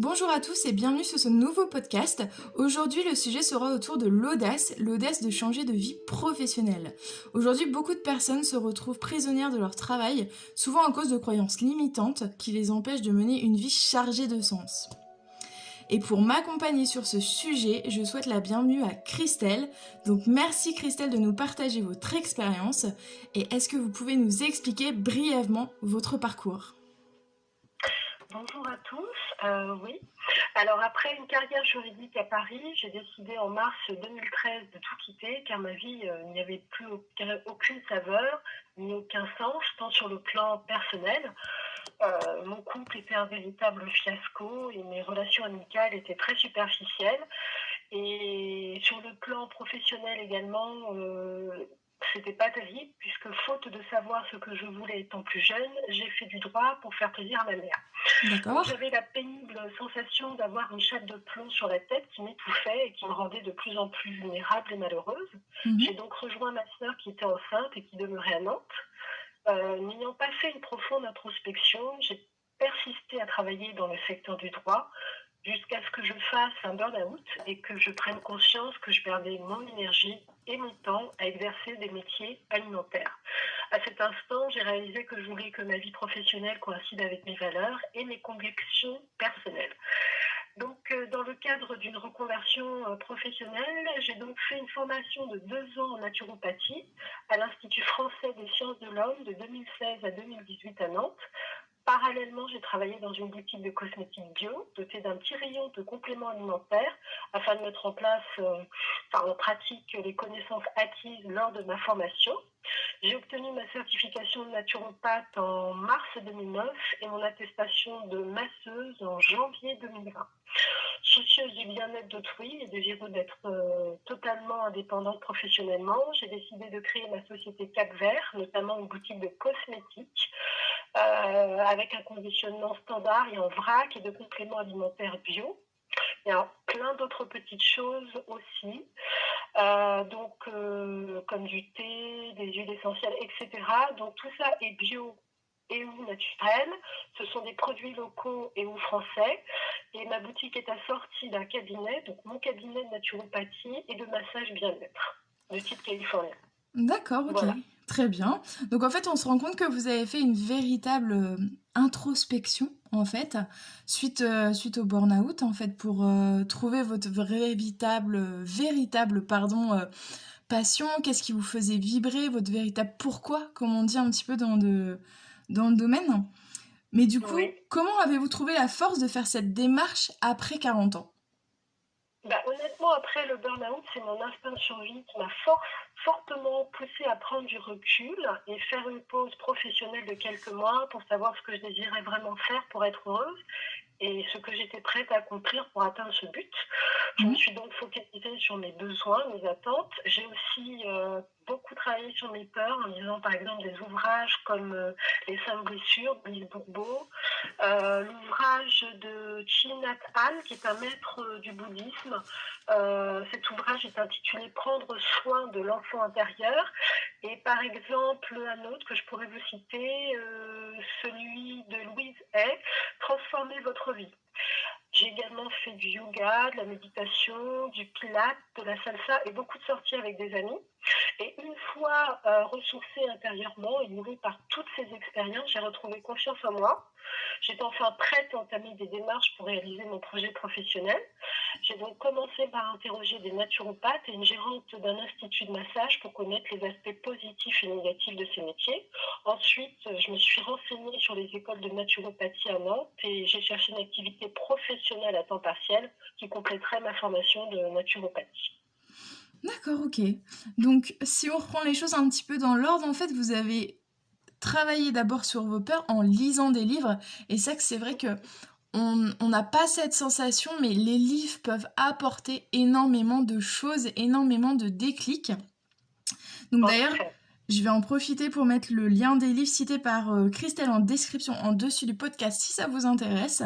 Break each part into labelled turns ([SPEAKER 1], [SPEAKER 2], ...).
[SPEAKER 1] Bonjour à tous et bienvenue sur ce nouveau podcast. Aujourd'hui, le sujet sera autour de l'audace de changer de vie professionnelle. Aujourd'hui, beaucoup de personnes se retrouvent prisonnières de leur travail, souvent à cause de croyances limitantes qui les empêchent de mener une vie chargée de sens. Et pour m'accompagner sur ce sujet, je souhaite la bienvenue à Christelle. Donc merci Christelle de nous partager votre expérience et est-ce que vous pouvez nous expliquer brièvement votre parcours ?
[SPEAKER 2] Bonjour à tous. Oui. Alors après une carrière juridique à Paris, j'ai décidé en mars 2013 de tout quitter car ma vie n'y avait plus aucune saveur ni aucun sens, tant sur le plan personnel. Mon couple était un véritable fiasco et mes relations amicales étaient très superficielles. Et sur le plan professionnel également, c'était pas terrible puisque faute de savoir ce que je voulais étant plus jeune, j'ai fait du droit pour faire plaisir à ma mère. Donc
[SPEAKER 1] D'accord.
[SPEAKER 2] j'avais la pénible sensation d'avoir une chape de plomb sur la tête qui m'étouffait et qui me rendait de plus en plus vulnérable et malheureuse. J'ai donc rejoint ma sœur qui était enceinte et qui demeurait à Nantes. N'ayant pas fait une profonde introspection, j'ai persisté à travailler dans le secteur du droit jusqu'à ce que je fasse un burn-out et que je prenne conscience que je perdais mon énergie et mon temps à exercer des métiers alimentaires. À cet instant, j'ai réalisé que je voulais que ma vie professionnelle coïncide avec mes valeurs et mes convictions personnelles. Donc, dans le cadre d'une reconversion professionnelle, j'ai donc fait une formation de 2 ans en naturopathie à l'Institut français des sciences de l'homme de 2016 à 2018 à Nantes. Parallèlement, j'ai travaillé dans une boutique de cosmétiques bio, dotée d'un petit rayon de compléments alimentaires, afin de mettre en pratique les connaissances acquises lors de ma formation. J'ai obtenu ma certification de naturopathe en mars 2009 et mon attestation de masseuse en janvier 2020. Soucieuse du bien-être d'autrui et désireuse d'être totalement indépendante professionnellement, j'ai décidé de créer ma société Cap Vert, notamment une boutique de cosmétiques avec un conditionnement standard et en vrac et de compléments alimentaires bio. Il y a plein d'autres petites choses aussi, comme du thé, des huiles essentielles, etc. Donc tout ça est bio et ou naturel. Ce sont des produits locaux et ou français. Et ma boutique est assortie d'un cabinet, donc mon cabinet de naturopathie et de massage bien-être, de type californien.
[SPEAKER 1] D'accord, OK.
[SPEAKER 2] Voilà.
[SPEAKER 1] Très bien. Donc en fait, on se rend compte que vous avez fait une véritable, introspection, en fait, suite au burn-out, en fait, pour, trouver votre véritable, pardon, passion. Qu'est-ce qui vous faisait vibrer, votre véritable pourquoi, comme on dit un petit peu dans le domaine. Mais du coup,
[SPEAKER 2] Oui.
[SPEAKER 1] comment avez-vous trouvé la force de faire cette démarche après 40 ans?
[SPEAKER 2] Honnêtement, après le burn-out, c'est mon instinct de survie qui m'a fortement poussée à prendre du recul et faire une pause professionnelle de quelques mois pour savoir ce que je désirais vraiment faire pour être heureuse et ce que j'étais prête à accomplir pour atteindre ce but. Je me
[SPEAKER 1] Mmh.
[SPEAKER 2] suis donc focalisée sur mes besoins, mes attentes. J'ai aussi beaucoup travaillé sur mes peurs en lisant par exemple des ouvrages comme Les 5 blessures de Lise Bourbeau, l'ouvrage de Thich Nhat Hanh qui est un maître du bouddhisme. Cet ouvrage est intitulé Prendre soin de l'enfant intérieur. Et par exemple, un autre que je pourrais vous citer, celui de Louise Hay, Transformer votre vie. J'ai également fait du yoga, de la méditation, du pilates, de la salsa et beaucoup de sorties avec des amis. Et une fois ressourcée intérieurement et nourrie par toutes ces expériences, j'ai retrouvé confiance en moi. J'étais enfin prête à entamer des démarches pour réaliser mon projet professionnel. J'ai donc commencé par interroger des naturopathes et une gérante d'un institut de massage pour connaître les aspects positifs et négatifs de ces métiers. Ensuite, je me suis renseignée sur les écoles de naturopathie à Nantes et j'ai cherché une activité professionnelle à temps partiel qui compléterait ma formation de naturopathie.
[SPEAKER 1] D'accord, OK. Donc si on reprend les choses un petit peu dans l'ordre, en fait, vous avez travaillé d'abord sur vos peurs en lisant des livres et ça que c'est vrai qu'on n'a pas cette sensation, mais les livres peuvent apporter énormément de choses, énormément de déclics. Donc
[SPEAKER 2] En
[SPEAKER 1] d'ailleurs,
[SPEAKER 2] effet.
[SPEAKER 1] je vais en profiter pour mettre le lien des livres cités par, Christelle en description en dessus du podcast si ça vous intéresse.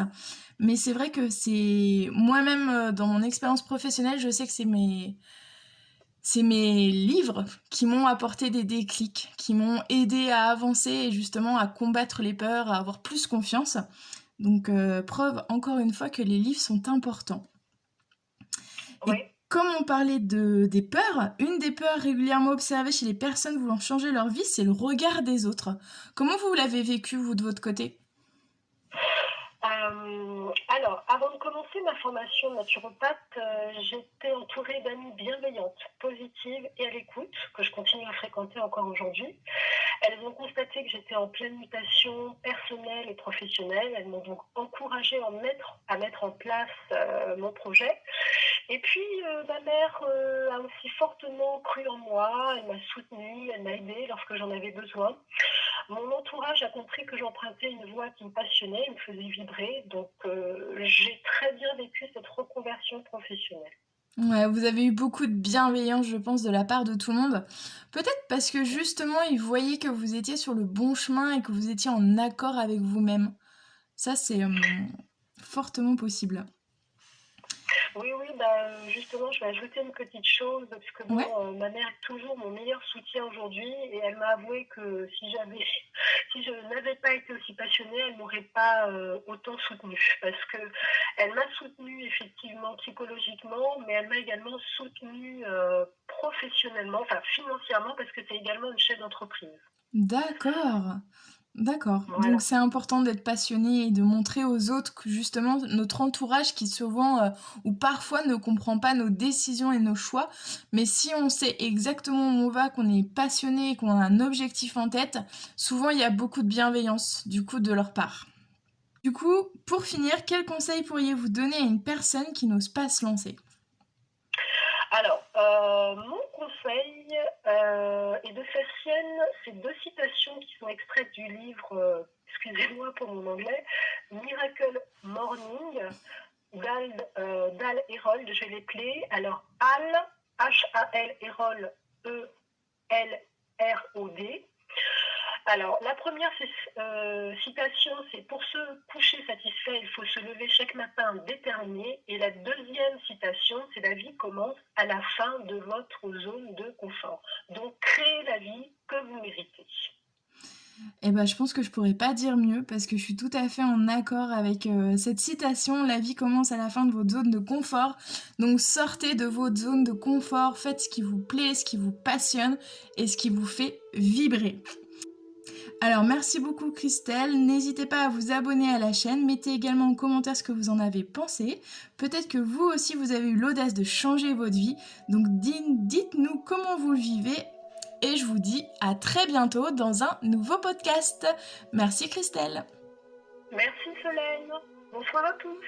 [SPEAKER 1] Mais c'est vrai que c'est moi-même, dans mon expérience professionnelle, je sais que c'est mes livres qui m'ont apporté des déclics, qui m'ont aidé à avancer et justement à combattre les peurs, à avoir plus confiance. Donc, preuve encore une fois que les livres sont importants.
[SPEAKER 2] Oui.
[SPEAKER 1] Et comme on parlait des peurs, une des peurs régulièrement observées chez les personnes voulant changer leur vie, c'est le regard des autres. Comment vous l'avez vécu, vous, de votre côté?
[SPEAKER 2] Alors, avant de commencer ma formation de naturopathe, j'étais entourée d'amies bienveillantes, positives et à l'écoute, que je continue à fréquenter encore aujourd'hui. Elles ont constaté que j'étais en pleine mutation personnelle et professionnelle. Elles m'ont donc encouragée à mettre en place mon projet. Et puis, ma mère a aussi fortement cru en moi. Elle m'a soutenue, elle m'a aidée lorsque j'en avais besoin. Mon entourage a compris que j'empruntais une voie qui me passionnait, me faisait vibrer. Donc, j'ai très bien vécu cette reconversion professionnelle.
[SPEAKER 1] Ouais, vous avez eu beaucoup de bienveillance, je pense, de la part de tout le monde. Peut-être parce que justement, ils voyaient que vous étiez sur le bon chemin et que vous étiez en accord avec vous-même. Ça, c'est fortement possible.
[SPEAKER 2] Oui, oui, bah, justement, je vais ajouter une petite chose, parce que bon,
[SPEAKER 1] Ouais,
[SPEAKER 2] ma mère est toujours mon meilleur soutien aujourd'hui, et elle m'a avoué que si je n'avais pas été aussi passionnée, elle m'aurait pas autant soutenue, parce que elle m'a soutenue effectivement psychologiquement, mais elle m'a également soutenue professionnellement, enfin financièrement, parce que c'est également une chef d'entreprise.
[SPEAKER 1] d'accord. D'accord. Donc
[SPEAKER 2] Voilà.
[SPEAKER 1] c'est important d'être passionné et de montrer aux autres que justement notre entourage qui souvent ou parfois ne comprend pas nos décisions et nos choix, mais si on sait exactement où on va, qu'on est passionné et qu'on a un objectif en tête, souvent il y a beaucoup de bienveillance du coup de leur part. Du coup, pour finir, quel conseil pourriez-vous donner à une personne qui n'ose pas se lancer?
[SPEAKER 2] Alors, mon conseil est de faire sienne ces deux citations qui sont extraites du livre, excusez-moi pour mon anglais, Miracle Morning d'Al Herold. Je vais les player. Alors, Al, H-A-L, Herold, E-L-R-O-D. Alors, la première citation, c'est pour se coucher satisfait, il faut se lever chaque matin déterminé. Et la deuxième citation, c'est la vie commence à la fin de votre zone de confort. Donc, créez la vie que vous méritez.
[SPEAKER 1] Eh ben, je pense que je pourrais pas dire mieux parce que je suis tout à fait en accord avec cette citation. La vie commence à la fin de votre zone de confort. Donc sortez de votre zone de confort, faites ce qui vous plaît, ce qui vous passionne et ce qui vous fait vibrer. Alors merci beaucoup Christelle, n'hésitez pas à vous abonner à la chaîne, mettez également en commentaire ce que vous en avez pensé. Peut-être que vous aussi vous avez eu l'audace de changer votre vie, donc dites-nous comment vous le vivez et je vous dis à très bientôt dans un nouveau podcast. Merci Christelle.
[SPEAKER 2] Merci Solène. Bonsoir à tous.